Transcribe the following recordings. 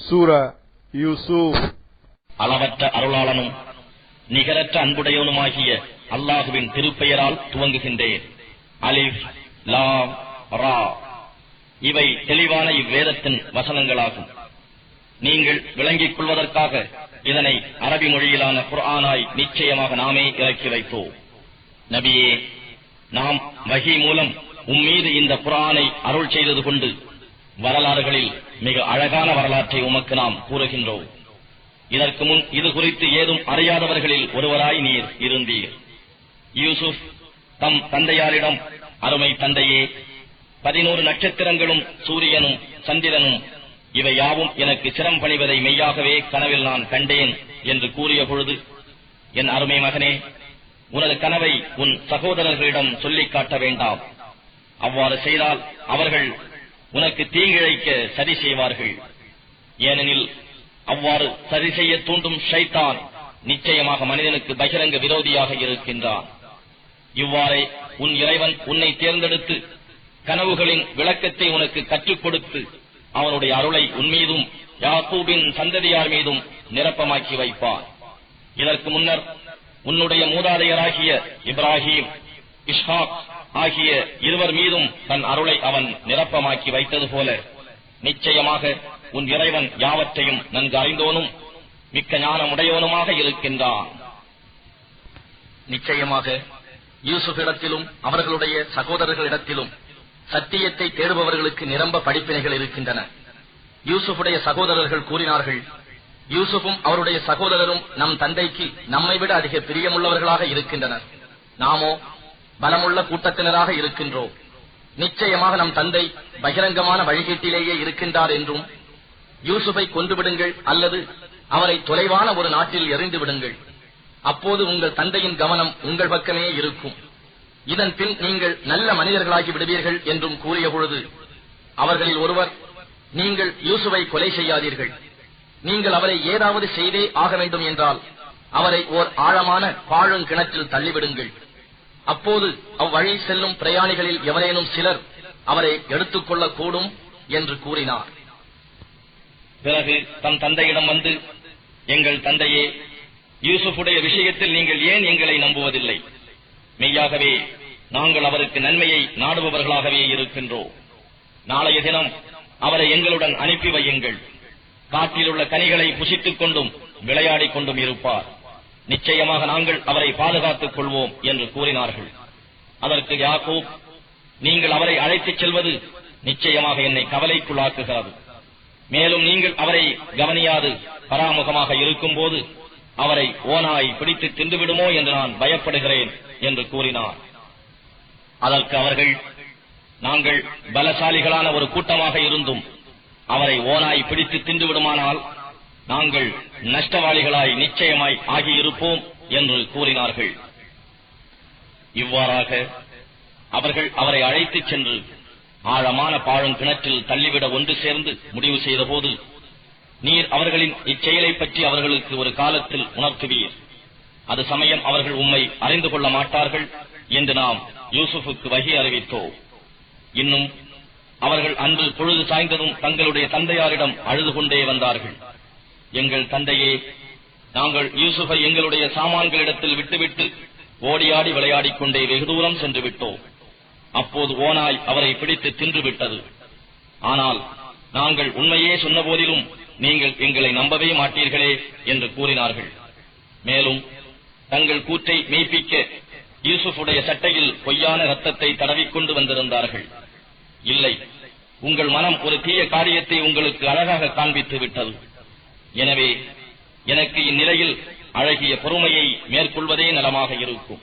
சூரா யூசுப். அளவற்ற அருளாளனும் நிகரற்ற அன்புடையவனுமாகிய அல்லாஹுவின் திருப்பெயரால் துவங்குகின்றேன். அலிஃப் லாம் ரா. இவை தெளிவான இவ்வேதத்தின் வசனங்களாகும். நீங்கள் விளங்கிக் கொள்வதற்காக இதனை அரபி மொழியிலான குர்ஆனாய் நிச்சயமாக நாமே இறக்கி வைத்தோம். நபியே, நாம் வஹி மூலம் உம்மீது இந்த குர்ஆனை அருள் செய்தது கொண்டு வரலாறுகளில் மிக அழகான வரலாற்றை உமக்கு நாம் கூறுகின்றோம். இதற்கு முன் இது குறித்து ஏதும் அறியாதவர்களில் ஒருவராய் நீர் இருந்தீர். யூசுப் தம் தந்தையாரிடம், அருமை தந்தையே, 11 நட்சத்திரங்களும் சூரியனும் சந்திரனும் இவை யாவும் எனக்கு சிரம் பணிவதை மெய்யாகவே கனவில் நான் கண்டேன் என்று கூறிய பொழுது, என் அருமை மகனே, உனது கனவை உன் சகோதரர்களிடம் சொல்லிக் காட்ட வேண்டாம். அவ்வாறு செய்தால் அவர்கள் உனக்கு தீங்கிழைக்க சதி செய்வார்கள். ஏனெனில் அவ்வாறு சதி செய்ய தூண்டும் ஷைத்தான் நிச்சயமாக மனிதனுக்கு பகிரங்க விரோதியாக இருக்கின்றான். இவ்வாறே உன் இறைவன் உன்னை தேர்ந்தெடுத்து கனவுகளின் விளக்கத்தை உனக்கு கற்றுக் கொடுத்து அவனுடைய அருளை உன்மீதும் யாக்கூபின் சந்ததியார் மீதும் நிரப்பமாக்கி வைப்பான். இதற்கு முன்னர் உன்னுடைய மூதாதையராகிய இப்ராஹிம், இஸ்ஹாக் ஆகிய இருவர் மீதும் தன் அருளை அவன் நிரப்பமாக்கி வைத்தது போல நிச்சயமாக உன் இறைவன் யாவற்றையும் நன்கு அறிந்தோனும் மிக்க ஞானமுடையவனுமாக இருக்கின்றான். நிச்சயமாக யூசுஃபிடத்திலும் அவர்களுடைய சகோதரர்களிடத்திலும் சத்தியத்தை தேடுபவர்களுக்கு நிரம்ப படிப்பினைகள் இருக்கின்றன. யூசுஃபுடைய சகோதரர்கள் கூறினார்கள், யூசுஃபும் அவருடைய சகோதரரும் நம் தந்தைக்கு நம்மை விட அதிக பிரியமுள்ளவர்களாக இருக்கின்றனர். நாமோ பலமுள்ள கூட்டத்தினராக இருக்கின்றோம். நிச்சயமாக நம் தந்தை பகிரங்கமான வழிகேட்டிலேயே இருக்கின்றார் என்றும், யூசுஃபை கொன்றுவிடுங்கள் அல்லது அவரை தொலைவான ஒரு நாட்டில் எறிந்து விடுங்கள். அப்போது உங்கள் தந்தையின் கவனம் உங்கள் பக்கமே இருக்கும். இதன் பின் நீங்கள் நல்ல மனிதர்களாகி விடுவீர்கள் என்றும் கூறிய பொழுது, அவர்களில் ஒருவர், நீங்கள் யூசுஃபை கொலை செய்யாதீர்கள். நீங்கள் அவரை ஏதாவது செய்தே ஆக வேண்டும் என்றால் அவரை ஓர் ஆழமான பாழுங்கிணற்றில் தள்ளிவிடுங்கள். அப்போது அவ்வழி செல்லும் பிரயாணிகளில் எவரேனும் சிலர் அவரை எடுத்துக் கொள்ளக்கூடும் என்று கூறினார். பிறகு தம் தந்தையிடம் வந்து, எங்கள் தந்தையே, யூசுஃபுடைய விஷயத்தில் நீங்கள் ஏன் எங்களை நம்புவதில்லை? மெய்யாகவே நாங்கள் அவருக்கு நன்மையை நாடுபவர்களாகவே இருக்கின்றோம். நாளைய தினம் அவரை எங்களுடன் அனுப்பி வையுங்கள். காட்டில் உள்ள கனிகளை புசித்துக் கொண்டும் விளையாடிக் கொண்டும் இருப்பார். நிச்சயமாக நாங்கள் அவரை பாதுகாத்துக் கொள்வோம் என்று கூறினார்கள். அதற்கு யாக்கூப், நீங்கள் அவரை அழைத்துச் செல்வது நிச்சயமாக என்னை கவலைக்குள்ளாக்குகிறது. மேலும் நீங்கள் அவரை கவனியாது பராமுகமாக இருக்கும்போது அவரை ஓனாய் பிடித்து தின்றுவிடுமோ என்று நான் பயப்படுகிறேன் என்று கூறினார். அதற்கு அவர்கள், நாங்கள் பலசாலிகளான ஒரு கூட்டமாக இருந்தும் அவரை ஓனாய் பிடித்து தின்றுவிடுமானால் நாங்கள் நஷ்டவாளிகளாய் நிச்சயமாய் ஆகியிருப்போம் என்று கூறினார்கள். இவ்வாறாக அவர்கள் அவரை அழைத்துச் சென்று ஆழமான பாழுங்கிணற்றில் தள்ளிவிட ஒன்று சேர்ந்து முடிவு செய்த போது, நீர் அவர்களின் இச்செயலை பற்றி அவர்களுக்கு ஒரு காலத்தில் உணர்த்துவீர். அது சமயம் அவர்கள் உம்மை அறிந்து கொள்ள மாட்டார்கள் என்று நாம் யூசுஃபுக்கு வஹி அறிவித்தோம். இன்னும் அவர்கள் அன்று பொழுது சாய்ந்ததும் தங்களுடைய தந்தையாரிடம் அழுது கொண்டே வந்தார்கள். எங்கள் தந்தையே, நாங்கள் யூசுஃபை எங்களுடைய சாமான்களிடத்தில் விட்டுவிட்டு ஓடியாடி விளையாடிக் கொண்டே வெகு தூரம் சென்று விட்டோம். அப்போது ஓனாய் அவரை பிடித்து தின்று விட்டது. ஆனால் நாங்கள் உண்மையே சொன்ன போதிலும் நீங்கள் எங்களை நம்பவே மாட்டீர்களே என்று கூறினார்கள். மேலும் தங்கள் கூற்றை மெய்ப்பிக்க யூசுஃபுடைய சட்டையில் பொய்யான ரத்தத்தை தடவிக்கொண்டு வந்திருந்தார்கள். இல்லை, உங்கள் மனம் ஒரு தீய காரியத்தை உங்களுக்கு அழகாக காண்பித்து விட்டது. எனவே எனக்கு இந்நிலையில் அழகிய பொறுமையை மேற்கொள்வதே நலமாக இருக்கும்.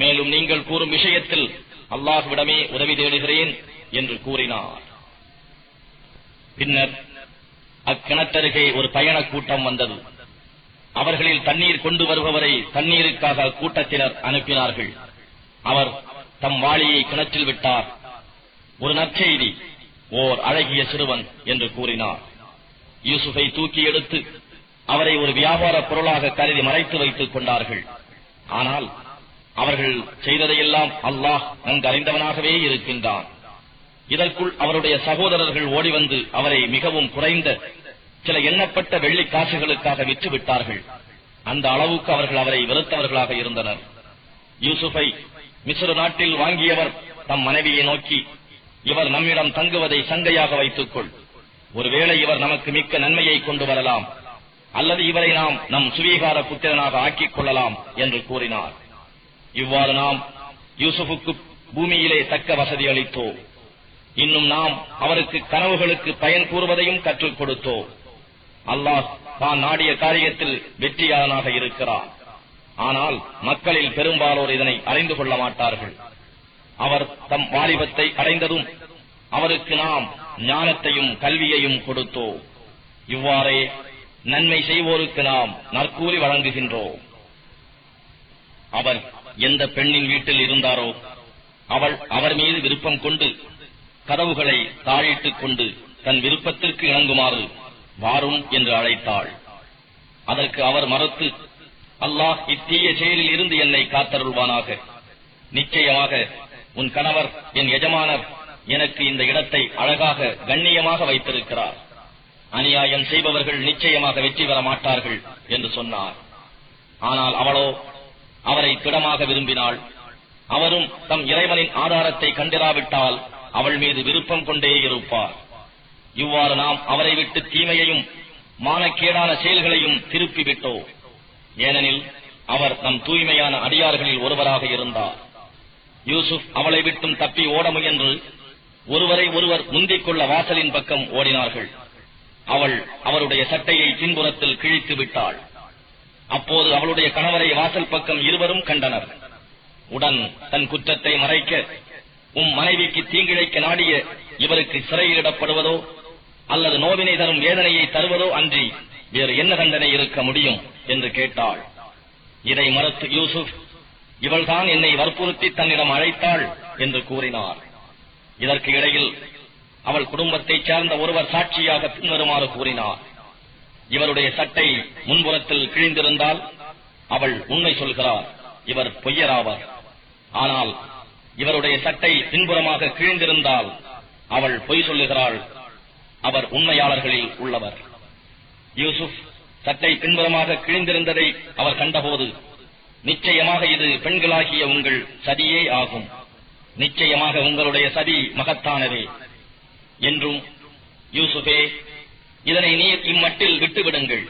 மேலும் நீங்கள் கூறும் விஷயத்தில் அல்லாஹ்விடமே உதவி தேடுகிறேன் என்று கூறினார். பின்னர் அக்கிணற்றருகே ஒரு பயணக் கூட்டம் வந்தது. அவர்களில் தண்ணீர் கொண்டு வருபவரை தண்ணீருக்காக கூட்டத்தினர் அனுப்பினார்கள். அவர் தம் வாளியை கிணற்றில் விட்டார். ஒரு நற்செய்தி, ஓர் அழகிய சிறுவன் என்று கூறினார். யூசுஃபை தூக்கி எடுத்து அவரை ஒரு வியாபார பொருளாக கருதி மறைத்து வைத்துக் கொண்டார்கள். ஆனால் அவர்கள் செய்ததையெல்லாம் அல்லாஹ் நன்கு அறிந்தவனாகவே இருக்கின்றான். இதற்குள் அவருடைய சகோதரர்கள் ஓடிவந்து அவரை மிகவும் குறைந்த சில எண்ணப்பட்ட வெள்ளி காசுகளுக்காக விற்று விட்டார்கள். அந்த அளவுக்கு அவர்கள் அவரை வெறுத்தவர்களாக இருந்தனர். யூசுஃபை மிஸ்ர் நாட்டில் வாங்கியவர் தம் மனைவியை நோக்கி, இவர் நம்மிடம் தங்குவதை சங்கையாக வைத்துக்கொள். ஒருவேளை இவர் நமக்கு மிக்க நன்மையை கொண்டு வரலாம், அல்லது இவரை நாம் நம் சுவீகார புத்திரனாக ஆக்கிக் கொள்ளலாம் என்று கூறினார். இவ்வாறு நாம் யூசுஃபுக்கு பூமியிலே தக்க வசதி அளித்தோம். இன்னும் நாம் அவருக்கு கனவுகளுக்கு பயன் கூறுவதையும் கற்றுக் கொடுத்தோம். அல்லாஹ் தான் நாடிய காரியத்தில் வெற்றியாளனாக இருக்கிறார். ஆனால் மக்களில் பெரும்பாலோர் இதனை அறிந்து கொள்ள மாட்டார்கள். அவர் தம் வாலிபத்தை அடைந்ததும் அவருக்கு நாம் ஞானத்தையும் கல்வியையும் கொடுத்தோம். இவ்வாறே நன்மை செய்வோருக்கு நாம் நற்கூலி வழங்குகின்றோம். அவர் எந்த பெண்ணின் வீட்டில் இருந்தாரோ அவள் அவர் மீது விருப்பம் கொண்டு கதவுகளை தாழிட்டுக் கொண்டு தன் விருப்பத்திற்கு இணங்குமாறு வாரும் என்று அழைத்தாள். அதற்கு அவர் மறுத்து, அல்லாஹ் இத்தீய செயலில் இருந்து என்னை காத்தருள்வானாக. நிச்சயமாக உன் கணவர் என் எஜமானர் எனக்கு இந்த இடத்தை அழகாக கண்ணியமாக வைத்திருக்கிறார். அநியாயம் செய்பவர்கள் நிச்சயமாக வெற்றி பெற மாட்டார்கள் என்று சொன்னார். ஆனால் அவளோ அவரை திடமாக விரும்பினாள். அவரும் தம் இறைவனின் ஆதாரத்தை கண்டிராவிட்டால் அவள் மீது விருப்பம் கொண்டே இருப்பார். இவ்வாறு நாம் அவரை விட்டு தீமையையும் மானக்கேடான செயல்களையும் திருப்பிவிட்டோம். ஏனெனில் அவர் நம் தூய்மையான அடியார்களில் ஒருவராக இருந்தார். யூசுப் அவளை விட்டும் தப்பி ஓட முயன்று ஒருவரை ஒருவர் முந்திக் கொள்ள வாசலின் பக்கம் ஓடினார்கள். அவள் அவருடைய சட்டையை பின்புறத்தில் கிழித்து விட்டாள். அப்போது அவளுடைய கணவரை வாசல் பக்கம் இருவரும் கண்டனர். உடன் தன் குற்றத்தை மறைக்க, மனைவிக்கு தீங்கிழைக்க நாடிய இவருக்கு சிறையிடப்படுவதோ அல்லது நோவினை தரும் வேதனையை தருவதோ அன்றி வேறு என்ன தண்டனை இருக்க முடியும் என்று கேட்டாள். இதை மறுத்து யூசுப், இவள்தான் என்னை வற்புறுத்தி தன்னிடம் அழைத்தாள் என்று கூறினார். இதற்கு இடையில் அவள் குடும்பத்தைச் சேர்ந்த ஒருவர் சாட்சியாக பின்வருமாறு கூறினார். இவருடைய சட்டை முன்புறத்தில் கிழிந்திருந்தால் அவள் உண்மை சொல்கிறார், இவர் பொய்யராவார். ஆனால் இவருடைய சட்டை பின்புறமாக கிழிந்திருந்தால் அவள் பொய் சொல்லுகிறாள், அவர் உண்மையாளர்களில் உள்ளவர். யூசுப் சட்டை பின்புறமாக கிழிந்திருந்ததை அவர் கண்டபோது, நிச்சயமாக இது பெண்களாகிய உங்கள் சதியே ஆகும், நிச்சயமாக உங்களுடைய சதி மகத்தானதே என்றும், யூசுஃபே இதனை நீர் இம்மட்டில் விட்டுவிடுங்கள்,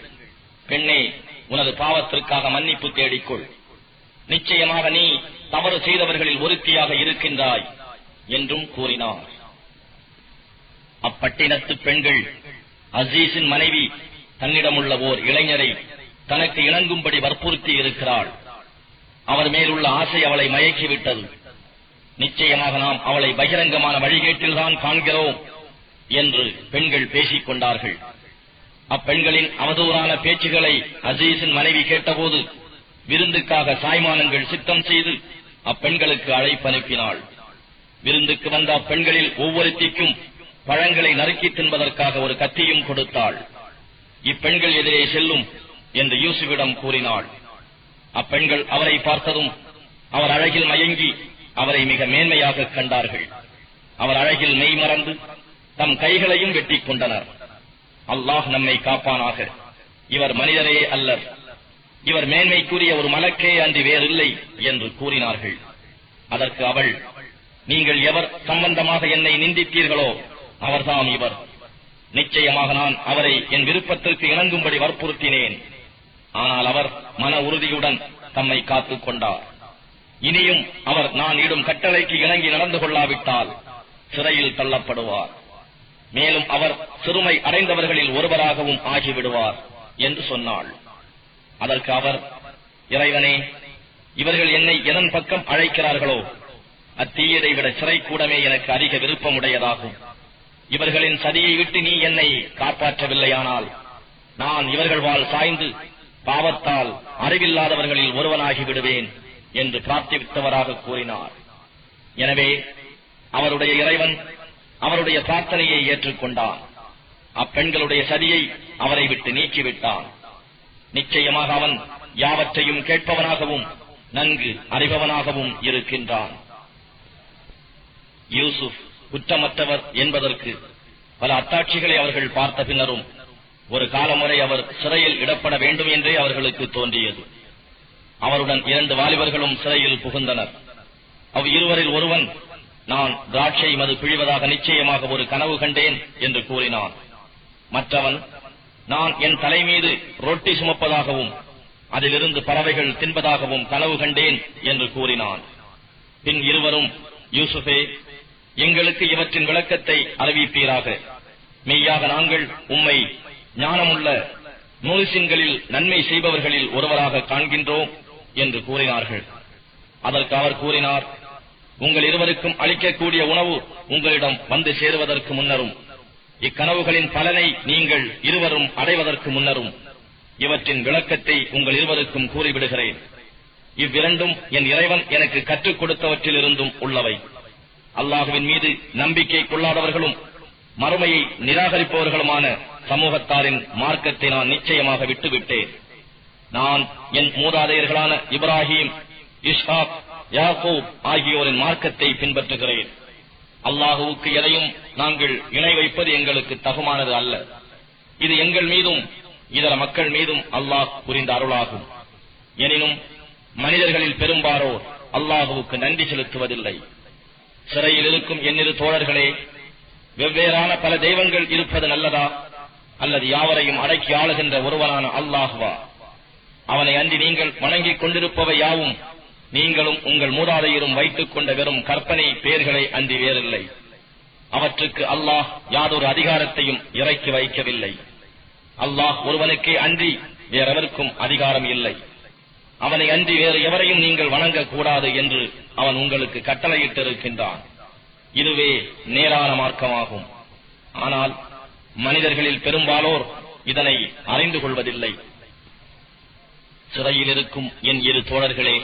பெண்ணே உனது பாவத்திற்காக மன்னிப்பு தேடிக்கொள், நிச்சயமாக நீ தவறு செய்தவர்களில் ஒருத்தியாக இருக்கின்றாய் என்றும் கூறினார். அப்பட்டினத்து பெண்கள் அசீஸின் மனைவி தன்னிடமுள்ள ஓர் இளைஞரை தனக்கு இணங்கும்படி வற்புறுத்தி இருக்கிறாள். அவர் மேலுள்ள ஆசை அவளை மயக்கிவிட்டது. நிச்சயமாக நாம் அவளை பகிரங்கமான வழிகேட்டில்தான் காண்கிறோம் என்று பெண்கள் பேசிக் கொண்டார்கள். அப்பெண்களின் அவதூறான பேச்சுகளை அசீஸின் மனைவி கேட்டபோது விருந்துக்காக சாய்மானங்கள் சித்தம் செய்து அப்பெண்களுக்கு அழைப்பு அனுப்பினாள். விருந்துக்கு வந்த அப்பெண்களில் ஒவ்வொருத்திக்கும் பழங்களை நறுக்கி தின்பதற்காக ஒரு கத்தியும் கொடுத்தாள். இப்பெண்கள் எதிரே செல்லும் என்று யூசுஃபிடம் கூறினாள். அப்பெண்கள் அவரை பார்த்ததும் அவர் அழகில் மயங்கி அவரை மிக மேன்மையாக கண்டார்கள். அவர் அழகில் மெய் மறந்து தம் கைகளையும் வெட்டிக் கொண்டனர். அல்லாஹ் நம்மை காப்பானாக, இவர் மனிதரே அல்லர், இவர் மேன்மைக்குரிய ஒரு மலக்கே அன்றி வேறில்லை என்று கூறினார்கள். அதற்கு அவள், நீங்கள் எவர் சம்பந்தமாக என்னை நிந்தித்தீர்களோ அவர்தாம் இவர், நிச்சயமாக நான் அவரை என் விருப்பத்திற்கு இணங்கும்படி வற்புறுத்தினேன். ஆனால் அவர் மன உறுதியுடன் தம்மை காத்துக் கொண்டார். இனியும் அவர் நான் இடும் கட்டளைக்கு இணங்கி நடந்து கொள்ளாவிட்டால் சிறையில் தள்ளப்படுவார், மேலும் அவர் சிறுமை அடைந்தவர்களில் ஒருவராகவும் ஆகிவிடுவார் என்று சொன்னாள். அதற்கு அவர், இறைவனே, இவர்கள் என்னை எதன் பக்கம் அழைக்கிறார்களோ அத்தீயதை விட சிறை கூடமே எனக்கு அதிக விருப்பமுடையதாகும். இவர்களின் சதியை விட்டு நீ என்னை காப்பாற்றவில்லையானால் நான் இவர்கள் வாழ் சாய்ந்து பாவத்தால் அறிவில்லாதவர்களில் ஒருவனாகி விடுவேன் என்று பிரார்த்தித்தவராக கூறினார். எனவே அவருடைய இறைவன் அவருடைய பிரார்த்தனையை ஏற்றுக்கொண்டான். அப்பெண்களுடைய சதியை அவரை விட்டு நீக்கிவிட்டான். நிச்சயமாக அவன் யாவற்றையும் கேட்பவனாகவும் நன்கு அறிபவனாகவும் இருக்கின்றான். யூசுப் குற்றமற்றவர் என்பதற்கு பல அத்தாட்சிகளை அவர்கள் பார்த்த பின்னரும் ஒரு காலமுறை அவர் சிறையில் இடப்பட வேண்டும் என்றே அவர்களுக்கு தோன்றியது. அவருடன் 2 வாலிபர்களும் சிறையில் புகுந்தனர். இருவரில் ஒருவன், நான் திராட்சை மது பிழிவதாக நிச்சயமாக ஒரு கனவு கண்டேன் என்று கூறினான். மற்றவன், நான் என் தலை மீது ரொட்டி சுமப்பதாகவும் அதிலிருந்து பறவைகள் தின்பதாகவும் கனவு கண்டேன் என்று கூறினான். பின் இருவரும், யூசுஃபே, எங்களுக்கு இவற்றின் விளக்கத்தை அறிவிப்பீராக. மெய்யாக நாங்கள் உம்மை ஞானமுள்ள முஹ்சின்களில் நன்மை செய்பவர்களில் ஒருவராக காண்கின்றோம் என்று கூறினார்கள். அதற்கு அவர் கூறினார், உங்கள் இருவருக்கும் அளிக்கக்கூடிய உணவு உங்களிடம் வந்து சேருவதற்கு முன்னரும், இக்கனவுகளின் பலனை நீங்கள் இருவரும் அடைவதற்கு முன்னரும் இவற்றின் விளக்கத்தை உங்கள் இருவருக்கும் கூறிவிடுகிறேன். இவ்விரண்டும் என் இறைவன் எனக்கு கற்றுக் கொடுத்தவற்றிலிருந்தும் உள்ளவை. அல்லாஹுவின் மீது நம்பிக்கை கொள்ளாதவர்களும் மறுமையை நிராகரிப்பவர்களுமான சமூகத்தாரின் மார்க்கத்தை நான் நிச்சயமாக விட்டுவிட்டேன். நான் என் மூதாதையர்களான இப்ராஹிம், இஸ்ஹாக், யாக்கூப் ஆகியோரின் மார்க்கத்தை பின்பற்றுகிறேன். அல்லாஹுவுக்கு எதையும் நாங்கள் இணை வைப்பது எங்களுக்கு தகுமானது அல்ல. இது எங்கள் மீதும் இதர மக்கள் மீதும் அல்லாஹ் புரிந்த அருளாகும். எனினும் மனிதர்களில் பெரும்பாலோர் அல்லாஹுவுக்கு நன்றி செலுத்துவதில்லை. சிறையில் இருக்கும் என்னிரு தோழர்களே, வெவ்வேறான பல தெய்வங்கள் இருப்பது நல்லதா, அல்லது யாவரையும் அடக்கி ஆளுகின்ற ஒருவனான அல்லாஹுவா? அவனை அன்றி நீங்கள் வணங்கிக் கொண்டிருப்பவை யாவும் நீங்களும் உங்கள் மூதாதையரும் வைத்துக் கொண்ட வெறும் கற்பனை பெயர்களை அன்றி வேறில்லை. அவற்றுக்கு அல்லாஹ் யாதொரு அதிகாரத்தையும் இறக்கி வைக்கவில்லை. அல்லாஹ் ஒருவனுக்கே அன்றி வேறெவருக்கும் அதிகாரம் இல்லை. அவனை அன்றி வேறு எவரையும் நீங்கள் வணங்கக்கூடாது என்று அவன் உங்களுக்கு கட்டளையிட்டிருக்கின்றான். இதுவே நேரான மார்க்கமாகும். ஆனால் மனிதர்களில் பெரும்பாலோர் இதனை அறிந்து கொள்வதில்லை. சிறையில் இருக்கும் என் இரு தோழர்களே,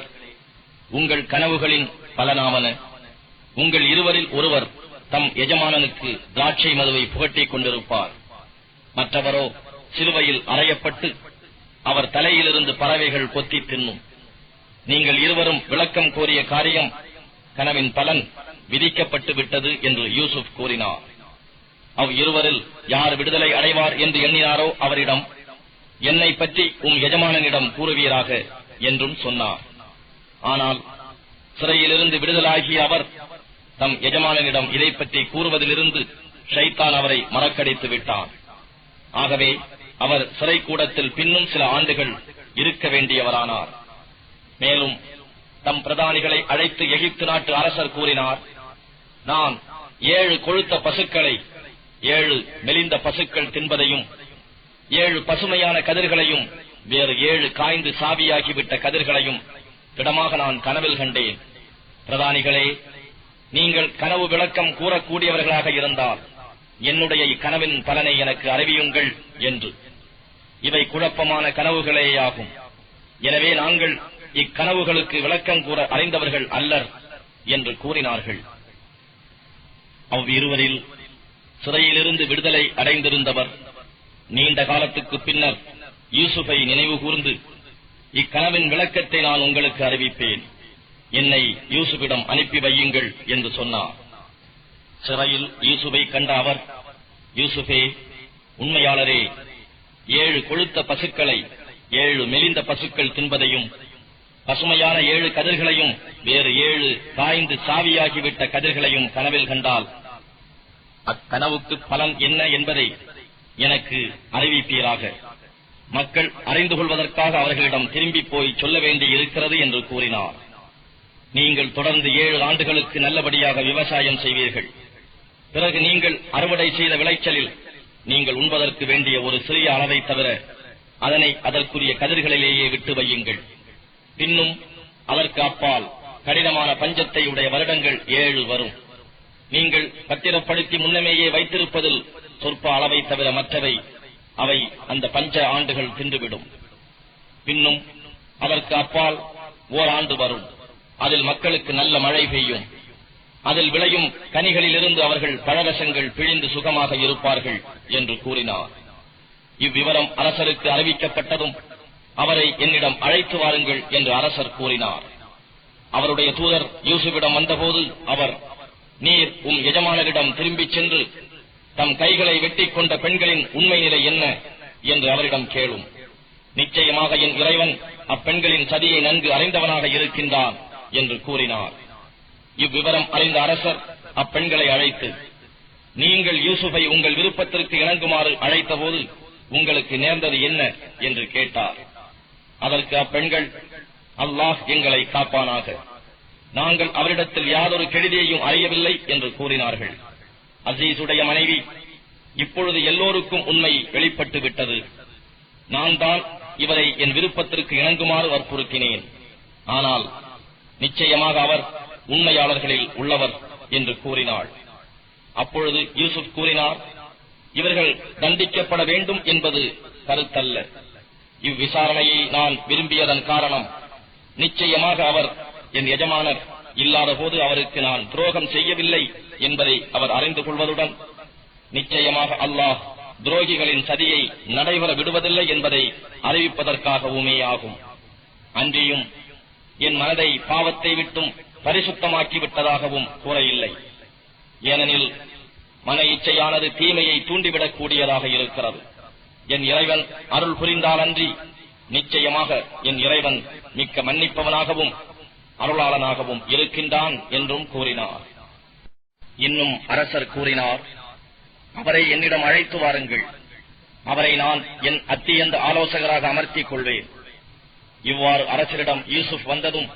உங்கள் கனவுகளின் பலனாவன, உங்கள் இருவரில் ஒருவர் தம் எஜமானனுக்கு திராட்சை மதுவை புகட்டிக் கொண்டிருப்பார். மற்றவரோ சிலுவையில் அறையப்பட்டு அவர் தலையிலிருந்து பறவைகள் கொத்தி தின்னும். நீங்கள் இருவரும் விளக்கம் கோரிய காரியம், கனவின் பலன் விதிக்கப்பட்டு விட்டது என்று யூசுப் கூறினார். இருவரில் யார் விடுதலை அடைவார் என்று எண்ணினாரோ அவரிடம், என்னை பற்றி எஜமானனிடம் கூறுவீராக என்றும் சொன்னார். ஆனால் சிறையிலிருந்து விடுதலாகிய அவர் தம் எஜமானனிடம் இதை பற்றி கூறுவதிலிருந்து ஷைத்தான் அவரை மறக்கடித்து விட்டார். ஆகவே அவர் சிறை கூடத்தில் பின்னும் சில ஆண்டுகள் இருக்க வேண்டியவரானார். மேலும் தம் பிரதானிகளை அழைத்து எகிப்து நாட்டு அரசர் கூறினார், நான் 7 கொழுத்த பசுக்களை 7 மெலிந்த பசுக்கள் தின்பதையும் 7 பசுமையான கதிர்களையும் வேறு 7 காய்ந்து சாவியாகிவிட்ட கதிர்களையும் திடமாக நான் கனவில் கண்டேன். பிரதானிகளே, நீங்கள் கனவு விளக்கம் கூறக்கூடியவர்களாக இருந்தால் என்னுடைய இக்கனவின் பலனை எனக்கு அறிவியுங்கள் என்று. இவை குழப்பமான கனவுகளேயாகும். எனவே நாங்கள் இக்கனவுகளுக்கு விளக்கம் கூற அறிந்தவர்கள் அல்லர் என்று கூறினார்கள். அவ்விருவரில் சிறையிலிருந்து விடுதலை அடைந்திருந்தவர் நீண்ட காலத்துக்கு பின்னர் யூசுஃபை நினைவு கூர்ந்து, இக்கனவின் விளக்கத்தை நான் உங்களுக்கு அறிவிப்பேன், என்னை யூசுஃபிடம் அனுப்பி வையுங்கள் என்று சொன்னார். சிறையில் யூசுஃபை கண்ட அவர், யூசுஃபே, உண்மையாளரே, 7 கொழுத்த பசுக்களை 7 மெலிந்த பசுக்கள் தின்பதையும் பசுமையான 7 கதிர்களையும் வேறு 7 காய்ந்து சாவியாகிவிட்ட கதிர்களையும் கனவில் கண்டால் அக்கனவுக்கு பலன் என்ன என்பதை எனக்கு அறிவிப்பீராக. மக்கள் அறிந்து கொள்வதற்காக அவர்களிடம் திரும்பி போய் சொல்ல வேண்டி இருக்கிறது என்று கூறினார். நீங்கள் தொடர்ந்து 7 ஆண்டுகளுக்கு நல்லபடியாக விவசாயம் செய்வீர்கள். பிறகு நீங்கள் அறுவடை செய்த விளைச்சலில் நீங்கள் உண்பதற்கு வேண்டிய ஒரு சிறிய அளவை தவிர அதனை அதற்குரிய கதிர்களிலேயே விட்டு வையுங்கள். பின்னும் அதற்கு அப்பால் கடினமான பஞ்சத்தை உடைய வருடங்கள் 7 வரும். நீங்கள் பத்திரப்படுத்தி முன்னமேயே வைத்திருப்பதில் சொற்ப அளவை தவிர மற்றவை அவை அந்த பஞ்ச ஆண்டுகள் தின்றுவிடும். பின்னும் அதற்கு அப்பால் ஓராண்டு வரும். அதில் மக்களுக்கு நல்ல மழை பெய்யும். அதில் விளையும் கனிகளிலிருந்து அவர்கள் பழரசங்கள் பிழிந்து சுகமாக இருப்பார்கள் என்று கூறினார். இவ்விவரம் அரசருக்கு அறிவிக்கப்பட்டதும் அவரை என்னிடம் அழைத்து வாருங்கள் என்று அரசர் கூறினார். அவருடைய தூதர் யூசுஃபிடம் வந்தபோது அவர், நீர் எஜமானரிடம் திரும்பிச் சென்று தம் கைகளை வெட்டிக் கொண்ட பெண்களின் உண்மை நிலை என்ன, என்று அவரிடம் கேளும். நிச்சயமாக என் இறைவன் அப்பெண்களின் சதியை நன்கு அறிந்தவனாக இருக்கின்றான் என்று கூறினார். இவ்விவரம் அறிந்த அரசர் அப்பெண்களை அழைத்து, நீங்கள் யூசுஃபை உங்கள் விருப்பத்திற்கு இணங்குமாறு அழைத்தபோது உங்களுக்கு நேர்ந்தது என்ன என்று கேட்டார். அதற்கு அப்பெண்கள், அல்லாஹ் எங்களை காப்பானாக, நாங்கள் அவரிடத்தில் யாதொரு கெடுதியையும் அறியவில்லை என்று கூறினார்கள். அசீசுடைய மனைவி, இப்பொழுது எல்லோருக்கும் உண்மை வெளிப்பட்டு விட்டது. நான் தான் இவரை என் விருப்பத்திற்கு இணங்குமாறு வற்புறுத்தினேன். ஆனால் நிச்சயமாக அவர் உண்மையாளர்களில் உள்ளவர் என்று கூறினாள். அப்பொழுது யூசுப் கூறினார், இவர்கள் தண்டிக்கப்பட வேண்டும் என்பது கருத்தல்ல. இவ்விசாரணையை நான் விரும்பியதன் காரணம், நிச்சயமாக அவர் என் எஜமானர் இல்லாத போது அவருக்கு நான் துரோகம் செய்யவில்லை என்பதை அவர் அறிந்து கொள்வதுடன், நிச்சயமாக அல்லாஹ் துரோகிகளின் சதியை நடைபெற விடுவதில்லை என்பதை அறிவிப்பதற்காகவுமே ஆகும். அன்றியும் என் மனதை பாவத்தை விட்டும் பரிசுத்தமாக்கிவிட்டதாகவும் கூற இல்லை. ஏனெனில் மன இச்சையானது தீமையை தூண்டிவிடக் கூடியதாக இருக்கிறது. என் இறைவன் அருள் புரிந்தாலன்றி நிச்சயமாக என் இறைவன் மிக்க மன்னிப்பவனாகவும் அருளாளனாகவும் இருக்கின்றான் என்றும் கூறினார். இன்னும் அரசர் கூறினார், அவரை என்னிடம் அழைத்து வாருங்கள், அவரை நான் என் அத்தியந்த ஆலோசகராக அமர்த்திக் கொள்வேன். இவ்வாறு அரசரிடம் யூசுப் வந்ததும்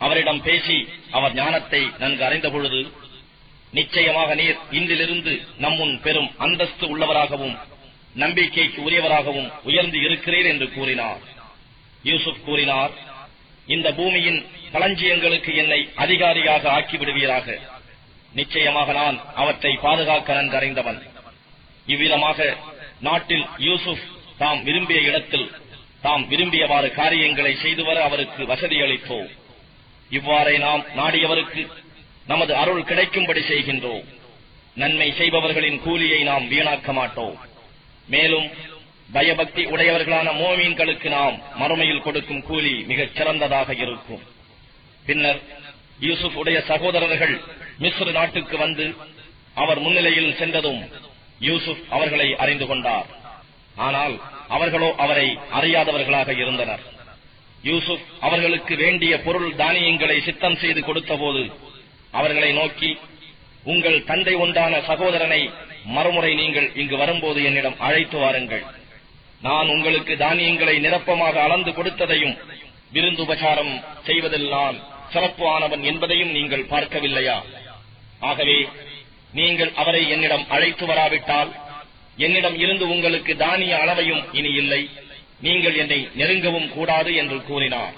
அவரிடம் பேசி அவர் ஞானத்தை நன்கு அறிந்த பொழுது, நிச்சயமாக நீர் இன்றிலிருந்து நம்முன் பெரும் அந்தஸ்து உள்ளவராகவும் நம்பிக்கைக்கு உரியவராகவும் உயர்ந்து இருக்கிறீர் என்று கூறினார். யூசுப் கூறினார், இந்த பூமியின் களஞ்சியங்களுக்கு என்னை அதிகாரியாக ஆக்கிவிடுவீராக. நிச்சயமாக நான் அவற்றை பாதுகாக்க நன்கறிந்தவன். இவ்விதமாக நாட்டில் யூசுப் தாம் விரும்பிய இடத்தில் தாம் விரும்பியவாறு காரியங்களை செய்து வர அவருக்கு வசதி அளித்தோம். இவ்வாறே நாம் நாடியவருக்கு நமது அருள் கிடைக்கும்படி செய்கின்றோம். நன்மை செய்பவர்களின் கூலியை நாம் வீணாக்க மாட்டோம். மேலும் பயபக்தி உடையவர்களான மோமீன்களுக்கு நாம் மறுமையில் கொடுக்கும் கூலி மிகச் சிறந்ததாக இருக்கும். பின்னர் யூசுப் உடைய சகோதரர்கள் மிஸ்ர் நாட்டுக்கு வந்து அவர் முன்னிலையில் சென்றதும் யூசுப் அவர்களை அறிந்து கொண்டார். ஆனால் அவர்களோ அவரை அறியாதவர்களாக இருந்தனர். யூசுப் அவர்களுக்கு வேண்டிய பொருள் தானியங்களை சித்தம் செய்து கொடுத்தபோது அவர்களை நோக்கி, உங்கள் தந்தை உண்டான சகோதரனை மறுமுறை நீங்கள் இங்கு வரும்போது என்னிடம் அழைத்து வாருங்கள். நான் உங்களுக்கு தானியங்களை நிரப்பமாக அளந்து கொடுத்ததையும் விருந்துபசாரம் செய்வதில் நான் சிறப்பு ஆனவன் என்பதையும் நீங்கள் பார்க்கவில்லையா? ஆகவே நீங்கள் அவரை என்னிடம் அழைத்து வராவிட்டால் என்னிடம் இருந்து உங்களுக்கு தானிய அளவையும் இனி இல்லை, நீங்கள் என்னை நெருங்கவும் கூடாது என்று கூறினார்.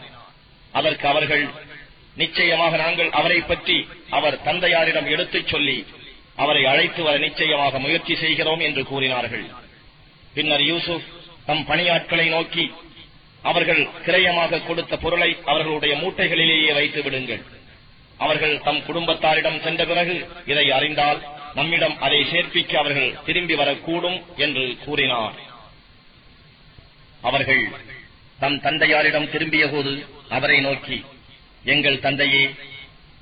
அதற்கு அவர்கள், நிச்சயமாக நாங்கள் அவரை பற்றி அவர் தந்தையாரிடம் எடுத்துச் சொல்லி அவரை அழைத்து வர நிச்சயமாக முயற்சி செய்கிறோம் என்று கூறினார்கள். பின்னர் யூசுப் தம் பணியாட்களை நோக்கி, அவர்கள் கிரயமாக கொடுத்த பொருளை அவர்களுடைய மூட்டைகளிலேயே வைத்து விடுங்கள். அவர்கள் தம் குடும்பத்தாரிடம் சென்ற பிறகு இதை அறிந்தால் நம்மிடம் அதை சேர்ப்பிக்க அவர்கள் திரும்பி வரக்கூடும் என்று கூறினார். அவர்கள் தம் தந்தையாரிடம் திரும்பிய போது அவரை நோக்கி, எங்கள் தந்தையே,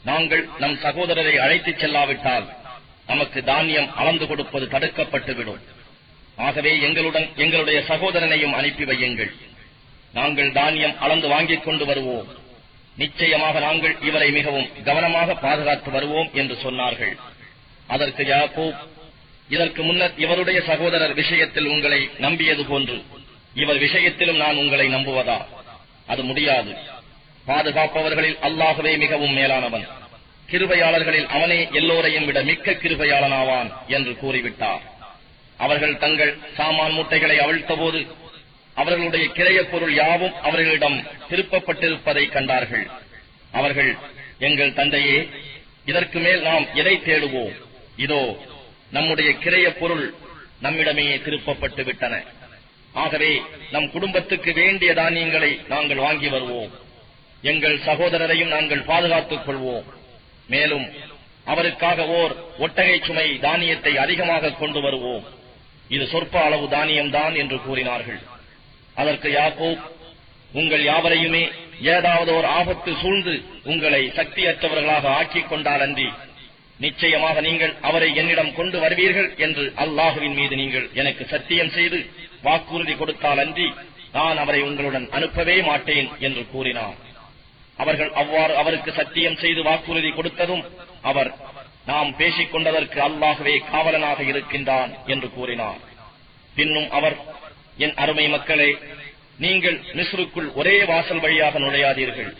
நாங்கள் நம் சகோதரரை அழைத்துச் செல்லாவிட்டால் நமக்கு தானியம் அளந்து கொடுப்பது தடுக்கப்பட்டுவிடும். ஆகவே எங்களுடன் எங்களுடைய சகோதரனையும் அனுப்பி வையுங்கள். நாங்கள் தானியம் அளந்து வாங்கிக் கொண்டு வருவோம். நிச்சயமாக நாங்கள் இவரை மிகவும் கவனமாக பாதுகாத்து வருவோம் என்று சொன்னார்கள். அதற்கு யாக்கூப், இதற்கு முன்னர் இவருடைய சகோதரர் விஷயத்தில் உங்களை நம்பியது போன்று இவர் விஷயத்திலும் நான் உங்களை நம்புவதா? அது முடியாது. பாதுகாப்பவர்களில் அல்லாஹ்வே மிகவும் மேலானவன். கிருபையாளர்களில் அவனே எல்லோரையும் விட மிக்க கிருபையாளனாவான் என்று கூறிவிட்டார். அவர்கள் தங்கள் சாமான் மூட்டைகளை அவிழ்த்தபோது அவர்களுடைய கிரையப் பொருள் யாவும் அவர்களிடம் திருப்பப்பட்டிருப்பதை கண்டார்கள். அவர்கள், எங்கள் தந்தையே, இதற்கு மேல் நாம் எதை தேடுவோம்? இதோ நம்முடைய கிரையப் பொருள் நம்மிடமே திருப்பப்பட்டு விட்டன. ஆகவே நம் குடும்பத்துக்கு வேண்டிய தானியங்களை நாங்கள் வாங்கி வருவோம். எங்கள் சகோதரரையும் நாங்கள் பாதுகாத்துக் கொள்வோம். மேலும் அவருக்காக ஓர் ஒட்டகை சுமை தானியத்தை அதிகமாக கொண்டு வருவோம். இது சொற்ப அளவு தானியம்தான் என்று கூறினார்கள். அதற்கு யாக்கூப், உங்கள் யாவரையுமே ஏதாவது ஒரு ஆபத்து சூழ்ந்து உங்களை சக்தியற்றவர்களாக ஆக்கிக் கொண்டாலன்றி நிச்சயமாக நீங்கள் அவரை என்னிடம் கொண்டு வருவீர்கள் என்று அல்லாஹுவின் மீது நீங்கள் எனக்கு சத்தியம் செய்து வாக்குறுதி கொடுத்தால் அன்றி நான் அவரை உங்களுடன் அனுப்பவே மாட்டேன் என்று கூறினார். அவர்கள் அவ்வாறு அவருக்கு சத்தியம் செய்து வாக்குறுதி கொடுத்ததும் அவர், நாம் பேசிக் கொண்டதற்கு அல்லாஹ்வே காவலனாக இருக்கின்றான் என்று கூறினார். பின்னும் அவர், என் அருமை மக்களே, நீங்கள் மிஸ்ருக்குள் ஒரே வாசல் வழியாக நுழையாதீர்கள்,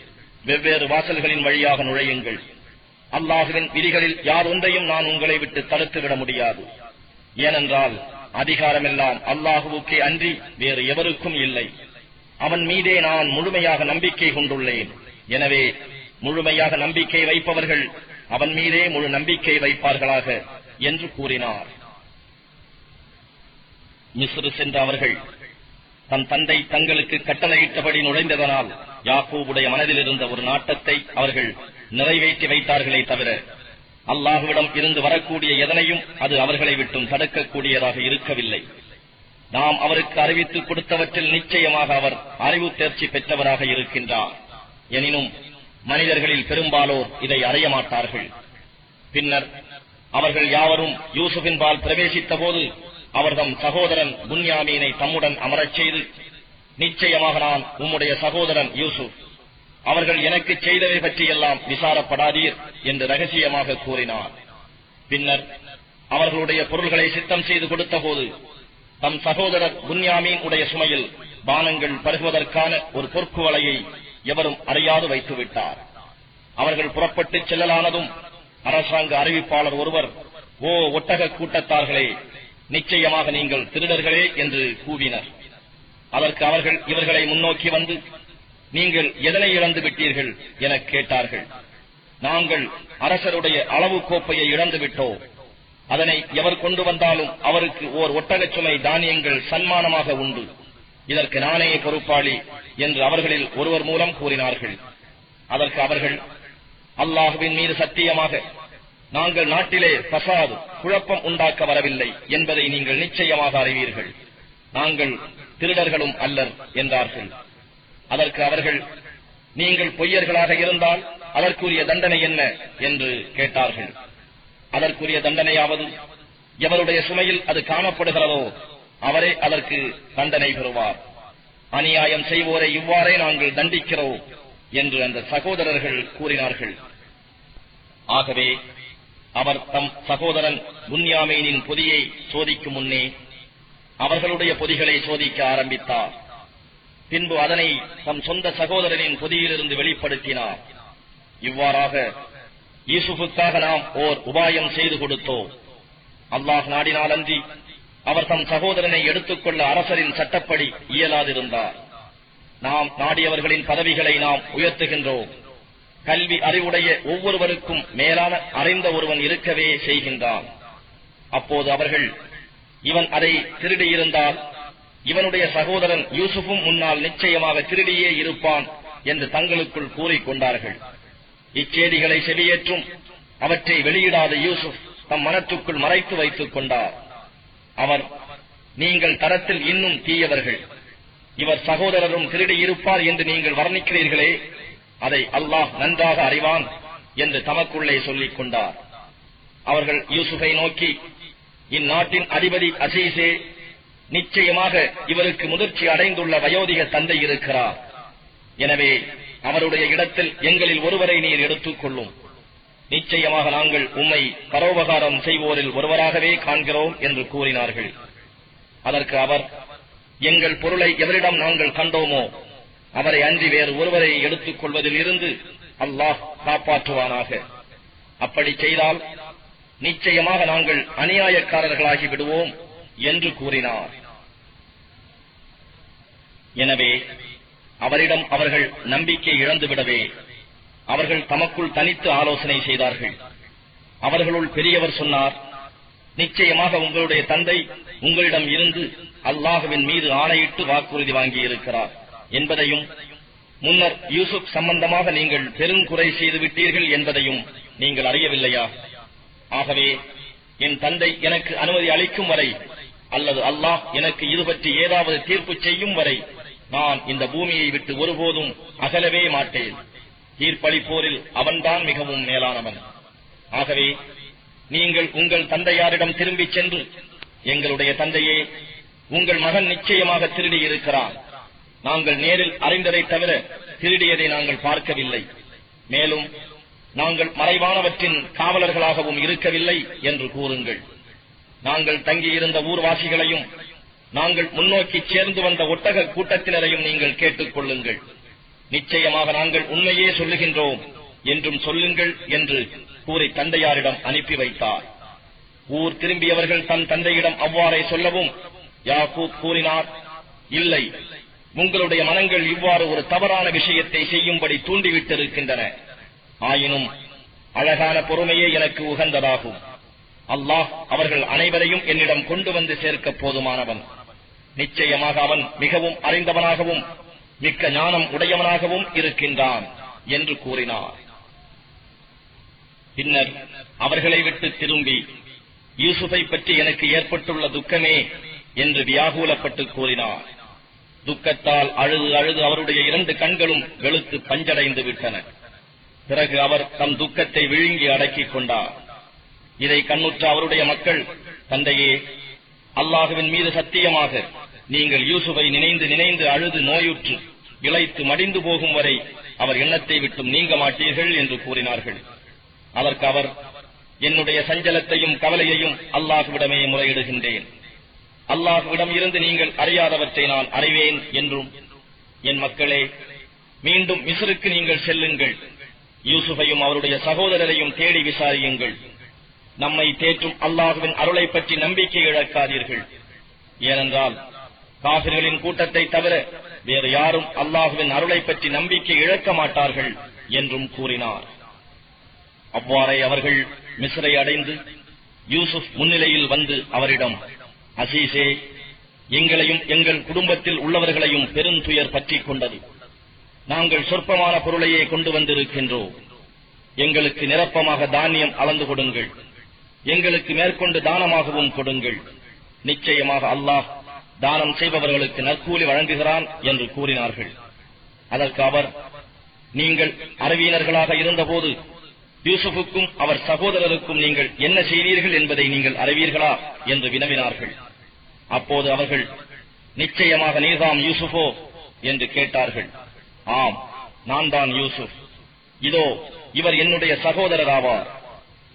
வெவ்வேறு வாசல்களின் வழியாக நுழையுங்கள். அல்லாஹுவின் விதிகளில் யார் ஒன்றையும் நான் உங்களை விட்டு தடுத்துவிட முடியாது. ஏனென்றால் அதிகாரமெல்லாம் அல்லாஹுவுக்கே அன்றி வேறு எவருக்கும் இல்லை. அவன் மீதே நான் முழுமையாக நம்பிக்கை கொண்டுள்ளேன். எனவே முழுமையாக நம்பிக்கை வைப்பவர்கள் அவன் மீதே முழு நம்பிக்கை வைப்பார்களாக என்று கூறினார். மிஸ்ரு சென்ற அவர்கள் தன் தந்தை தங்களுக்கு கட்டளையிட்டபடி நுழைந்ததனால் யாக்கூபுடைய மனதில் இருந்த ஒரு நாட்டத்தை அவர்கள் நிறைவேற்றி வைத்தார்களே தவிர அல்லாஹுவிடம் இருந்து வரக்கூடிய எதனையும் அது அவர்களை விட்டும் தடுக்கக்கூடியதாக இருக்கவில்லை. நாம் அவருக்கு அறிவித்துக் கொடுத்தவற்றில் நிச்சயமாக அவர் அறிவு தேர்ச்சி பெற்றவராக இருக்கின்றார். எனினும் மனிதர்களில் பெரும்பாலோர் இதை அறிய மாட்டார்கள். பின்னர் அவர்கள் யாவரும் யூசுஃபின்பால் பிரவேசித்த போது அவர் தம் சகோதரன் புன்யாமீனை தம்முடன் அமரச் செய்து, நிச்சயமாக நான் உம்முடைய சகோதரன் யூசுப், அவர்கள் எனக்கு செய்தவை பற்றியெல்லாம் விசாரப்படாதீர் என்று ரகசியமாக கூறினார். பின்னர் அவர்களுடைய பொருள்களை சித்தம் செய்து கொடுத்த போது தம் சகோதரர் புன்யாமீன் உடைய சுமையில் பானங்கள் பருகுவதற்கான ஒரு பொற்குவளையை எவரும் அறியாது வைத்துவிட்டார். அவர்கள் புறப்பட்டு செல்லலானதும் அரசாங்க அறிவிப்பாளர் ஒருவர், ஓ ஒட்டக கூட்டத்தார்களே, நிச்சயமாக நீங்கள் திருடர்களே என்று கூவினர். அதற்கு அவர்கள் இவர்களை முன்னோக்கி வந்து, நீங்கள் எதனை இழந்து விட்டீர்கள் என கேட்டார்கள். நாங்கள் அரசருடைய அளவு கோப்பையை இழந்து விட்டோம். அதனை எவர் கொண்டு வந்தாலும் அவருக்கு ஓர் ஒட்டகச் சுமை தானியங்கள் சன்மானமாக உண்டு. இதற்கு நானே பொறுப்பாளி என்று அவர்களில் ஒருவர் மூலம் கூறினார்கள். அதற்கு அவர்கள், அல்லாஹுவின் மீது சத்தியமாக நாங்கள் நாட்டிலே பசாது குழப்பம் உண்டாக்க வரவில்லை என்பதை நீங்கள் நிச்சயமாக அறிவீர்கள். நாங்கள் திருடர்களும் அல்லர் என்றார்கள். அதற்கு அவர்கள், நீங்கள் பொய்யர்களாக இருந்தால் அதற்குரிய தண்டனை என்ன என்று கேட்டார்கள். அதற்குரிய தண்டனையாவது, எவருடைய சுமையில் அது காணப்படுகிறதோ அவரே அதற்கு தண்டனை பெறுவார். அநியாயம் செய்வோரை இவ்வாறே நாங்கள் தண்டிக்கிறோம் என்று அந்த சகோதரர்கள் கூறினார்கள். ஆகவே அவர் தம் சகோதரன் புன்யாமீனின் பொதியை சோதிக்கும் முன்னே அவர்களுடைய பொதிகளை சோதிக்க ஆரம்பித்தார். பின்பு அதனை தம் சொந்த சகோதரனின் பொதியிலிருந்து வெளிப்படுத்தினார். இவ்வாறாக யூசுஃபுக்காக நாம் ஓர் உபாயம் செய்து கொடுத்தோம். அல்லாஹ் நாடினாலன்றி அவர் தம் சகோதரனை எடுத்துக்கொள்ள அரசரின் சட்டப்படி இயலாதிருந்தார். நாம் நாடியவர்களின் பதவிகளை நாம் உயர்த்துகின்றோம். கல்வி அறிவுடைய ஒவ்வொருவருக்கும் மேலான அறிந்த ஒருவன் இருக்கவே செய்கின்றான். அப்போது அவர்கள், இவன் அதை திருடியிருந்தால் இவனுடைய சகோதரன் யூசுஃபும் முன்னால் நிச்சயமாக திருடியே இருப்பான் என்று தங்களுக்குள் கூறிக்கொண்டார்கள். இச்செய்திகளை செவியேற்றும் அவற்றை வெளியிடாத யூசுப் தம் மனத்துக்குள் மறைத்து வைத்துக் கொண்டார். அவர், நீங்கள் தரத்தில் இன்னும் தீயவர்கள், இவர் சகோதரரும் திருடி இருப்பார் என்று நீங்கள் வர்ணிக்கிறீர்களே, அதை அல்லாஹ் நன்றாக அறிவான் என்று தமக்குள்ளே சொல்லிக் கொண்டார். அவர்கள் யூசுஃபை நோக்கி, இந்நாட்டின் அதிபதி அசீசே, நிச்சயமாக இவருக்கு முதிர்ச்சி அடைந்துள்ள வயோதிக தந்தை இருக்கிறார். எனவே அவருடைய இடத்தில் எங்களில் ஒருவரை நீர் எடுத்துக் கொள்ளும். நிச்சயமாக நாங்கள் உம்மை பரோபகாரம் செய்வோரில் ஒருவராகவே காண்கிறோம் என்று கூறினார்கள். அதற்கு அவர், எங்கள் பொருளை எவரிடம் நாங்கள் கண்டோமோ அவரை அன்றி வேறு ஒருவரை எடுத்துக் கொள்வதில் இருந்து அல்லாஹ் காப்பாற்றுவானாக. அப்படி செய்தால் நிச்சயமாக நாங்கள் அநியாயக்காரர்களாகி விடுவோம் என்று கூறினார். எனவே அவரிடம் அவர்கள் நம்பிக்கை இழந்துவிடவே அவர்கள் தமக்குள் தனித்து ஆலோசனை செய்தார்கள். அவர்களுள் பெரியவர் சொன்னார், நிச்சயமாக உங்களுடைய தந்தை உங்களிடம் இருந்து அல்லாஹுவின் மீது ஆணையிட்டு வாக்குறுதி வாங்கியிருக்கிறார் என்பதையும், முன்னர் யூசுப் சம்பந்தமாக நீங்கள் பெருங்குறை செய்து விட்டீர்கள் என்பதையும் நீங்கள் அறியவில்லையா? ஆகவே என் தந்தை எனக்கு அனுமதி அளிக்கும் வரை அல்லது அல்லாஹ் எனக்கு இது பற்றி ஏதாவது தீர்ப்பு செய்யும் வரை நான் இந்த பூமியை விட்டு ஒருபோதும் அகலவே மாட்டேன். தீர்ப்பளிப்போரில் அவன்தான் மிகவும் மேலானவன். ஆகவே நீங்கள் உங்கள் தந்தையாரிடம் திரும்பிச் சென்று, எங்களுடைய தந்தையே, உங்கள் மகன் நிச்சயமாக திருடியிருக்கிறான். நாங்கள் நேரில் அறிந்ததை தவிர திருடியதை நாங்கள் பார்க்கவில்லை. மேலும் நாங்கள் மறைவானவற்றின் காவலர்களாகவும் இருக்கவில்லை என்று கூறுங்கள். நாங்கள் தங்கியிருந்த ஊர்வாசிகளையும் நாங்கள் முன்னோக்கி சேர்ந்து வந்த ஒட்டக கூட்டத்தினரையும் நீங்கள் கேட்டுக் கொள்ளுங்கள். நிச்சயமாக நாங்கள் உண்மையே சொல்லுகின்றோம் என்றும் சொல்லுங்கள் என்று கூறி தந்தையாரிடம் அனுப்பி வைத்தார். ஊர் திரும்பியவர்கள் தன் தந்தையிடம் அவ்வாறே சொல்லவும் யாக்கூப் கூறினார், இல்லை, உங்களுடைய மனங்கள் இவ்வாறு ஒரு தவறான விஷயத்தை செய்யும்படி தூண்டிவிட்டிருக்கின்றன. ஆயினும் அழகான பொறுமையே எனக்கு உகந்ததாகும். அல்லாஹ் அவர்கள் அனைவரையும் என்னிடம் கொண்டு வந்து சேர்க்க போதுமானவன். நிச்சயமாக அவன் மிகவும் அறிந்தவனாகவும் மிக்க ஞானம் உடையவனாகவும் இருக்கின்றான் என்று கூறினார். பின்னர் அவர்களை விட்டு திரும்பி, யூசுஃபை பற்றி எனக்கு ஏற்பட்டுள்ள துக்கமே என்று வியாகுலப்பட்டு கூறினார். துக்கத்தால் அழுது அழுது அவருடைய 2 கண்களும் வெளுத்து பஞ்சடைந்து விட்டன. பிறகு அவர் தம் துக்கத்தை விழுங்கி அடக்கிக் கொண்டார். இதை கண்ணுற்ற அவருடைய மக்கள், தந்தையே, அல்லாஹுவின் மீது சத்தியமாக நீங்கள் யூசுஃபை நினைந்து நினைந்து அழுது நோயுற்று இளைத்து மடிந்து போகும் வரை அவர் எண்ணத்தை விட்டும் நீங்க மாட்டீர்கள் என்று கூறினார்கள். அதற்கு அவர், என்னுடைய சஞ்சலத்தையும் கவலையையும் அல்லாஹுவிடமே முறையிடுகின்றேன். அல்லாஹுவிடம் இருந்து நீங்கள் அறியாதவற்றை நான் அறிவேன் என்றும், என் மக்களே, மீண்டும் மிஸ்ருக்கு நீங்கள் செல்லுங்கள். யூசுஃபையும் அவருடைய சகோதரரையும் தேடி விசாரியுங்கள். நம்மை தேற்றும் அல்லாஹுவின் அருளை பற்றி நம்பிக்கை இழக்காதீர்கள். ஏனென்றால் காபிர்களின் கூட்டத்தை தவிர வேறு யாரும் அல்லாஹுவின் அருளை பற்றி நம்பிக்கை இழக்க மாட்டார்கள் என்றும் கூறினார். அவ்வாறே அவர்கள் மிஸ்ரை அடைந்து யூசுப் முன்னிலையில் வந்து அவரிடம், அசீசே, எங்களையும் எங்கள் குடும்பத்தில் உள்ளவர்களையும் பெருந்துயர் பற்றிக் கொண்டது. நாங்கள் சொற்பமான பொருளையே கொண்டு வந்திருக்கின்றோம். எங்களுக்கு நிரப்பமாக தானியம் அளந்து கொடுங்கள். எங்களுக்கு மேற்கொண்டு தானமாகவும் கொடுங்கள். நிச்சயமாக அல்லாஹ் தானம் செய்பவர்களுக்கு நற்கூலி வழங்குகிறான் என்று கூறினார்கள். அதற்கு அவர், நீங்கள் அறிவியனர்களாக இருந்தபோது யூசுஃபுக்கும் அவர் சகோதரருக்கும் நீங்கள் என்ன செய்தீர்கள் என்பதை நீங்கள் அறிவீர்களா என்று வினவினார்கள். அப்போது அவர்கள், நிச்சயமாக நீர்தாம் யூசுஃபோ என்று கேட்டார்கள். ஆம், நான் தான் யூசுப். இதோ இவர் என்னுடைய சகோதரர் ஆவார்.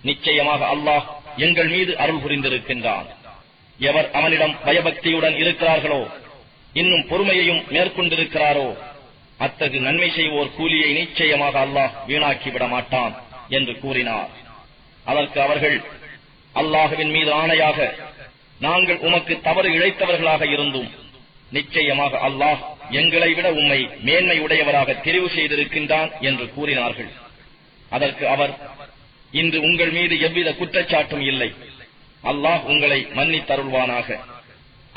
நிச்சயமாக அல்லாஹ் எங்கள் மீது அருள் புரிந்திருக்கின்றான். எவர் அவனிடம் பயபக்தியுடன் இருக்கிறார்களோ, இன்னும் பொறுமையையும் மேற்கொண்டிருக்கிறாரோ, அத்தகு நன்மை செய்வோர் கூலியை நிச்சயமாக அல்லாஹ் வீணாக்கிவிட மாட்டான் என்று கூறினார். அதற்கு அவர்கள், அல்லாஹுவின் மீது ஆணையாக நாங்கள் உமக்கு தவறு இழைத்தவர்களாக இருந்தும் நிச்சயமாக அல்லாஹ் எங்களை விட உம்மை மேன்மை உடையவராக தெரிவு செய்திருக்கின்றான் என்று கூறினார்கள். அதற்கு அவர், இன்று உங்கள் மீது எவ்வித குற்றச்சாட்டும் இல்லை. அல்லாஹ் உங்களை மன்னித்தருள்வானாக.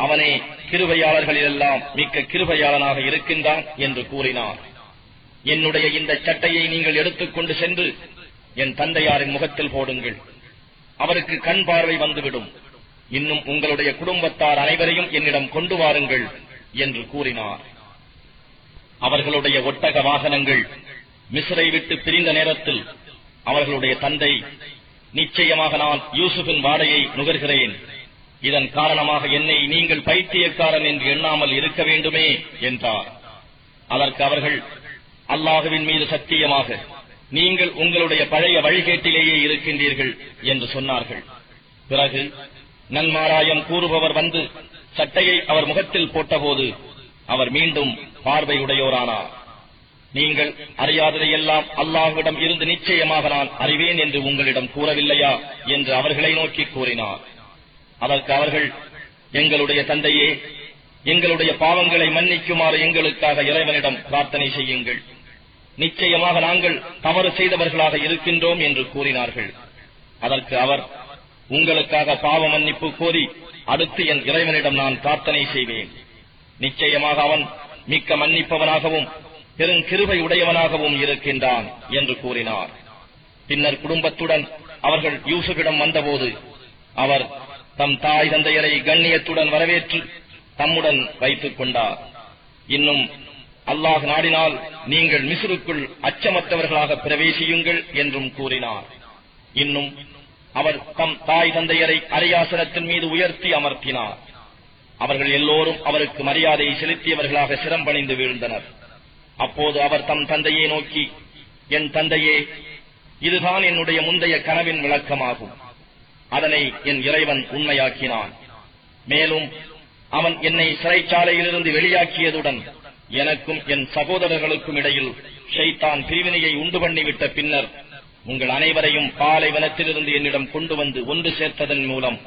அவனே கிருபையாளர்களிலெல்லாம் மிக்க கிருபையாளனாக இருக்கின்றான் என்று கூறினார். என்னுடைய இந்த சட்டையை நீங்கள் எடுத்துக்கொண்டு சென்று என் தந்தையாரின் முகத்தில் போடுங்கள். அவருக்கு கண் பார்வை வந்துவிடும். இன்னும் உங்களுடைய குடும்பத்தார் அனைவரையும் என்னிடம் கொண்டு வாருங்கள் என்று கூறினார். அவர்களுடைய ஒட்டக வாகனங்கள் மிஸ்ரை விட்டு பிரிந்த நேரத்தில் அவர்களுடைய தந்தை, நிச்சயமாக நான் யூசுஃபின் வாடையை நுகர்கிறேன். இதன் காரணமாக என்னை நீங்கள் பைத்தியக்காரன் என்று எண்ணாமல் இருக்க வேண்டுமே என்றார். அதற்கு அவர்கள், அல்லாஹுவின் மீது சத்தியமாக நீங்கள் உங்களுடைய பழைய வழிகேட்டிலேயே இருக்கின்றீர்கள் என்று சொன்னார்கள். பிறகு நன்மாராயம் கூறுபவர் வந்து சட்டையை அவர் முகத்தில் போட்டபோது அவர் மீண்டும் பார்வையுடையோரானார். நீங்கள் அறியாததையெல்லாம் அல்லாஹ்விடம் இருந்து நிச்சயமாக நான் அறிவேன் என்று உங்களிடம் கூறவில்லையா என்று அவர்களை நோக்கி கூறினார். அதற்கு அவர்கள், எங்களுடைய தந்தையே, எங்களுடைய பாவங்களை மன்னிக்குமாறு எங்களுக்காக இறைவனிடம் பிரார்த்தனை செய்யுங்கள். நிச்சயமாக நாங்கள் தவறு செய்தவர்களாக இருக்கின்றோம் என்று கூறினார்கள். அதற்கு அவர், உங்களுக்காக பாவ மன்னிப்பு கோரி அடுத்து என் இறைவனிடம் நான் பிரார்த்தனை செய்வேன். நிச்சயமாக அவன் மிக்க மன்னிப்பவனாகவும் பெருங்கிருபை உடையவனாகவும் இருக்கின்றான் என்று கூறினார். பின்னர் குடும்பத்துடன் அவர்கள் யூசுஃபிடம் வந்தபோது அவர் தம் தாய் தந்தையரை கண்ணியத்துடன் வரவேற்று தம்முடன் வைத்துக் கொண்டார். இன்னும் அல்லாஹ் நாடினால் நீங்கள் மிஸ்ருக்குள் அச்சமற்றவர்களாக பிரவேசியுங்கள் என்றும் கூறினார். இன்னும் அவர் தம் தாய் தந்தையரை அரியாசனத்தின் மீது உயர்த்தி அமர்த்தினார். அவர்கள் எல்லோரும் அவருக்கு மரியாதையை செலுத்தியவர்களாக சிரம்பணிந்து வீழ்ந்தனர். அப்போது அவர் தம் தந்தையை நோக்கி, என் தந்தையே, இதுதான் என்னுடைய முந்தைய கனவின் விளக்கமாகும். அதனை என் இறைவன் உண்மையாக்கினான். மேலும் அவன் என்னை சிறைச்சாலையிலிருந்து வெளியாக்கியதுடன் எனக்கும் என் சகோதரர்களுக்கும் இடையில் ஷைத்தான் பிரிவினையை உண்டு பண்ணிவிட்ட பின்னர் உங்கள் அனைவரையும் பாலைவனத்திலிருந்து என்னிடம் கொண்டு வந்து ஒன்று சேர்த்ததன் மூலம்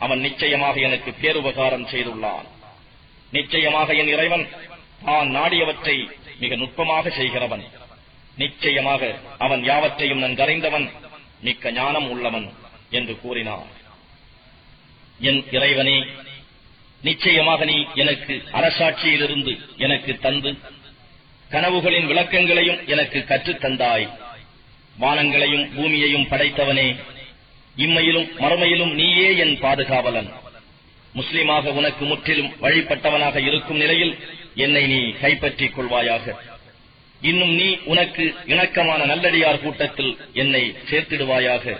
அவன் நிச்சயமாக எனக்கு பேருபகாரம் செய்துள்ளான். நிச்சயமாக என் இறைவன் தான் நாடியவற்றை மிக நுட்பமாக செய்கிறவன். நிச்சயமாக அவன் யாவற்றையும் நன்கறிந்தவன், மிக்க ஞானம் உள்ளவன் என்று கூறினார். என் இறைவனே, நிச்சயமாக நீ எனக்கு அரசாட்சியிலிருந்து எனக்கு தந்து கனவுகளின் விளக்கங்களையும் எனக்கு கற்றுத் தந்தாய். வானங்களையும் பூமியையும் படைத்தவனே, இம்மையிலும் மறுமையிலும் நீயே என் பாதுகாவலன். முஸ்லிமாக உனக்கு முற்றிலும் வழிபட்டவனாக இருக்கும் நிலையில் என்னை நீ கைப்பற்றிக் கொள்வாயாக. இன்னும் நீ உனக்கு இணக்கமான நல்லடியார் கூட்டத்தில் என்னை சேர்த்திடுவாயாக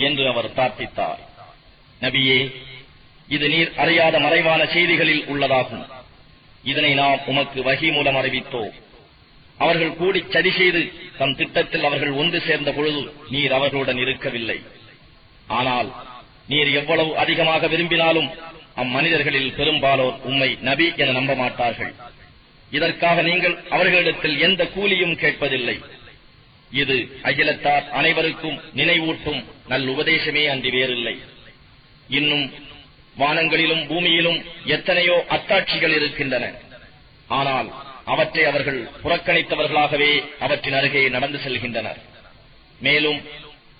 என்று அவர் பிரார்த்தித்தார். நபியே, இது நீர் அறியாத மறைவான செய்திகளில் உள்ளதாகும். இதனை நாம் உமக்கு வஹி மூலம் அறிவித்தோம். அவர்கள் கூடி சதி செய்து தம் திட்டத்தில் அவர்கள் ஒன்று சேர்ந்த பொழுது நீர் அவர்களுடன் இருக்கவில்லை. ஆனால் நீர் எவ்வளவு அதிகமாக விரும்பினாலும் அம்மனிதர்களில் பெரும்பாலோர் உம்மை நபி என நம்ப மாட்டார்கள். இதற்காக நீங்கள் அவர்களிடத்தில் எந்த கூலியும் கேட்பதில்லை. இது அகிலத்தார் அனைவருக்கும் நினைவூட்டும் நல்லுபதேசமே அன்றி வேறில்லை. இன்னும் வானங்களிலும் பூமியிலும் எத்தனையோ அத்தாட்சிகள் இருக்கின்றன. ஆனால் அவற்றை அவர்கள் புறக்கணித்தவர்களாகவே அவற்றின் அருகே நடந்து செல்கின்றனர். மேலும்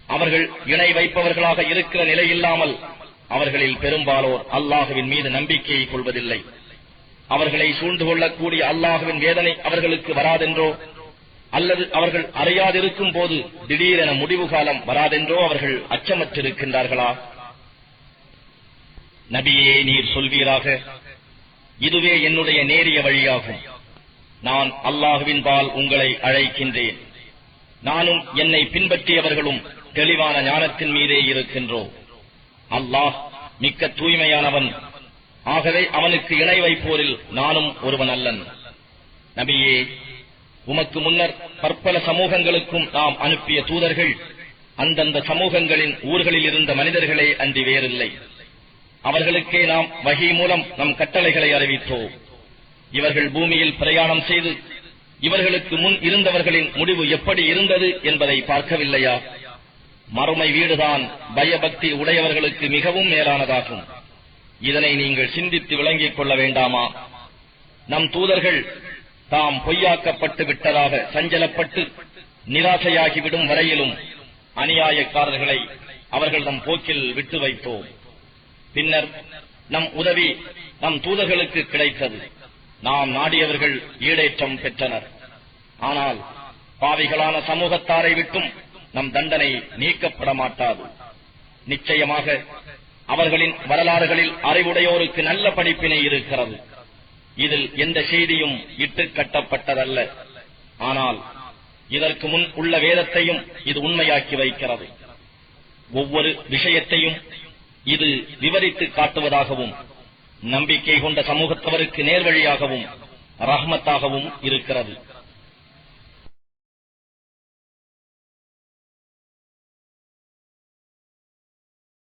அவர்கள் இணை வைப்பவர்களாக இருக்கிற நிலையில்லாமல் அவர்களில் பெரும்பாலோர் அல்லாஹுவின் மீது நம்பிக்கையை கொள்வதில்லை. அவர்களை சூழ்ந்து கொள்ளக்கூடிய அல்லாஹுவின் வேதனை அவர்களுக்கு வராதென்றோ, அல்லது அவர்கள் அறியாதிருக்கும் போது திடீரென முடிவு காலம் வராதென்றோ அவர்கள் அச்சமற்றிருக்கின்றார்களா? நபியே, நீர் சொல்வீராக, இதுவே என்னுடைய நேரிய வழியாகும். நான் அல்லாஹுவின் பால் உங்களை அழைக்கின்றேன். நானும் என்னை பின்பற்றியவர்களும் தெளிவான ஞானத்தின் மீதே இருக்கின்றோம். அல்லாஹ் மிக்க தூய்மையானவன். ஆகவே அவனுக்கு இணை வைப்போரில் நானும் ஒருவன் அல்லன். நபியே, உமக்கு முன்னர் பற்பல சமூகங்களுக்கும் நாம் அனுப்பிய தூதர்கள் அந்தந்த சமூகங்களின் ஊர்களில் இருந்த மனிதர்களே அன்றி வேறில்லை. அவர்களுக்கே நாம் வஹி மூலம் நம் கட்டளைகளை அறிவித்தோம். இவர்கள் பூமியில் பிரயாணம் செய்து இவர்களுக்கு முன் இருந்தவர்களின் முடிவு எப்படி இருந்தது என்பதை பார்க்கவில்லையா? மறுமை வீடுதான் பயபக்தி உடையவர்களுக்கு மிகவும் மேலானதாகும். இதனை நீங்கள் சிந்தித்து விளங்கிக் கொள்ள வேண்டாமா? நம் தூதர்கள் தாம் பொய்யாக்கப்பட்டு விட்டதாக சஞ்சலப்பட்டு நிராசையாகிவிடும் வரையிலும் அநியாயக்காரர்களை அவர்கள் நம் போக்கில் விட்டு வைத்தோம். பின்னர் நம் உதவி நம் தூதர்களுக்கு கிடைத்தது. நாம் நாடியவர்கள் ஈடேற்றம் பெற்றனர். ஆனால் பாவிகளான சமூகத்தாரை விட்டும் நம் தண்டனை நீக்கப்பட மாட்டாது. நிச்சயமாக அவர்களின் வரலாறுகளில் அறிவுடையோருக்கு நல்ல படிப்பினை இருக்கிறது. இதில் எந்த செய்தியும் இட்டுக் கட்டப்பட்டதல்ல. ஆனால் இதற்கு முன் உள்ள வேதத்தையும் இது உண்மையாக்கி வைக்கிறது. ஒவ்வொரு விஷயத்தையும் இது விவரித்து காட்டுவதாகவும் நம்பிக்கை கொண்ட சமூகத்தவருக்கு நேர்வழியாகவும் ரஹ்மத்தாகவும் இருக்கிறது.